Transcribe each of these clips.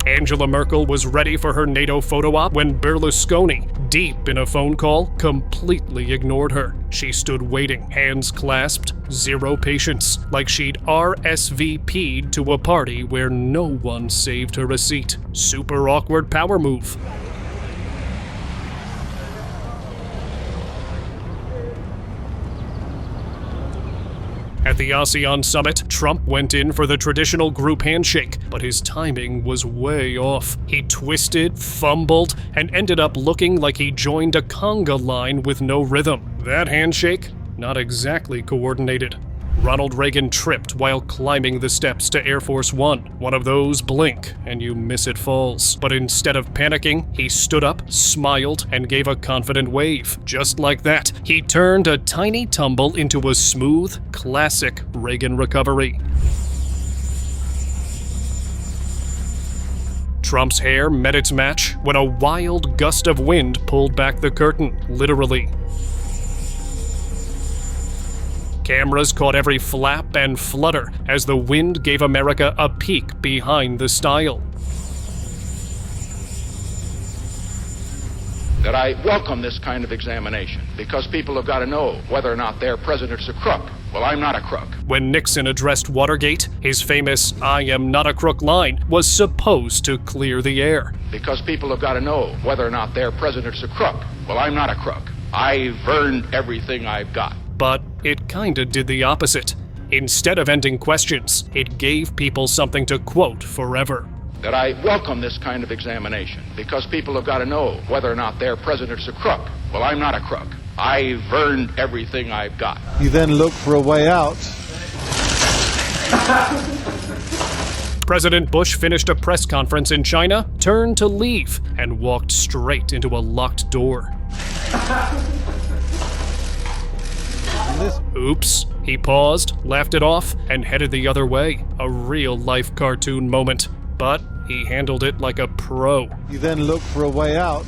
Angela Merkel was ready for her NATO photo op when Berlusconi, deep in a phone call, completely ignored her. She stood waiting, hands clasped, zero patience, like she'd RSVP'd to a party where no one saved her a seat. Super awkward power move. At the ASEAN summit, Trump went in for the traditional group handshake, but his timing was way off. He twisted, fumbled, and ended up looking like he joined a conga line with no rhythm. That handshake? Not exactly coordinated. Ronald Reagan tripped while climbing the steps to Air Force One. One of those blink and you miss it falls. But instead of panicking, he stood up, smiled, and gave a confident wave. Just like that, he turned a tiny tumble into a smooth, classic Reagan recovery. Trump's hair met its match when a wild gust of wind pulled back the curtain, literally. Cameras caught every flap and flutter as the wind gave America a peek behind the style. That I welcome this kind of examination because people have got to know whether or not their president's a crook. Well, I'm not a crook. When Nixon addressed Watergate, his famous "I am not a crook" line was supposed to clear the air. Because people have got to know whether or not their president's a crook. Well, I'm not a crook. I've earned everything I've got. But it kinda did the opposite. Instead of ending questions, it gave people something to quote forever. That I welcome this kind of examination because people have got to know whether or not their president's a crook. Well, I'm not a crook. I've earned everything I've got. You then look for a way out. President Bush finished a press conference in China, turned to leave, and walked straight into a locked door. Oops. He paused, laughed it off, and headed the other way. A real-life cartoon moment. But he handled it like a pro. You then look for a way out.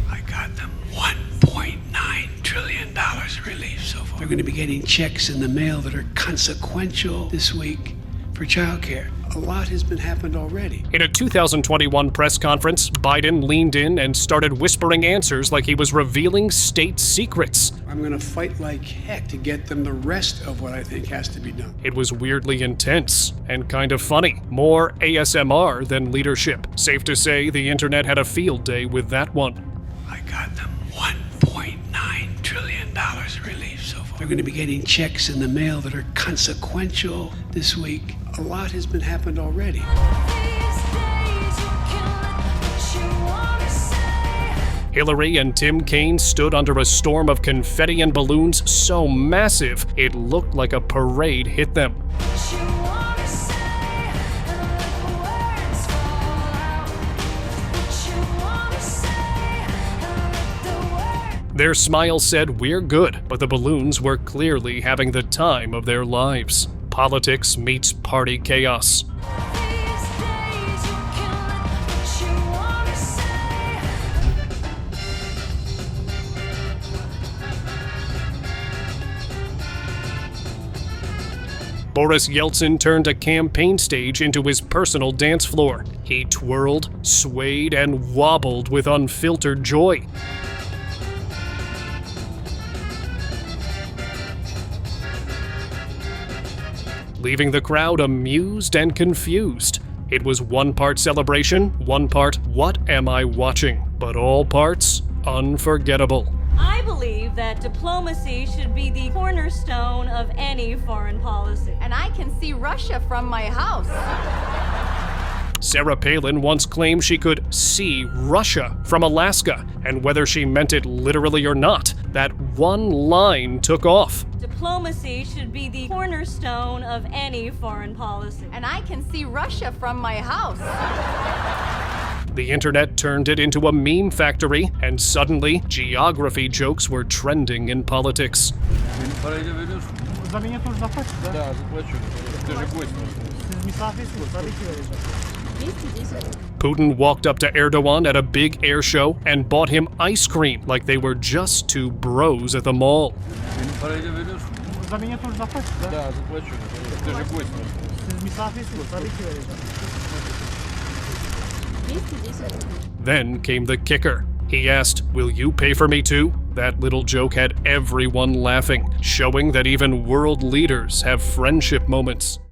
I got them $1.9 trillion relief so far. They're going to be getting checks in the mail that are consequential this week for childcare. A lot has been happened already. In a 2021 press conference, Biden leaned in and started whispering answers like he was revealing state secrets. I'm going to fight like heck to get them the rest of what I think has to be done. It was weirdly intense and kind of funny. More ASMR than leadership. Safe to say the internet had a field day with that one. I got them $1.9 trillion relief so far. They're going to be getting checks in the mail that are consequential this week. A lot has been happened already. Hillary and Tim Kaine stood under a storm of confetti and balloons so massive it looked like a parade hit them. Their smile said, "We're good," but the balloons were clearly having the time of their lives. Politics meets party chaos. Boris Yeltsin turned a campaign stage into his personal dance floor. He twirled, swayed, and wobbled with unfiltered joy. Leaving the crowd amused and confused. It was one part celebration, one part "what am I watching?" but all parts unforgettable. I believe that diplomacy should be the cornerstone of any foreign policy. And I can see Russia from my house. Sarah Palin once claimed she could see Russia from Alaska, and whether she meant it literally or not, that one line took off. Diplomacy should be the cornerstone of any foreign policy. And I can see Russia from my house. The internet turned it into a meme factory, and suddenly, geography jokes were trending in politics. Putin walked up to Erdogan at a big air show and bought him ice cream like they were just two bros at the mall. За меня тоже заплатите, да? Да, заплачу. Ты же гость. Siz misafirsiniz, tabii ki vereceğim. 210 рублей. Then came the kicker. He asked, "Will you pay for me too?" That little joke had everyone laughing, showing that even world leaders have friendship moments.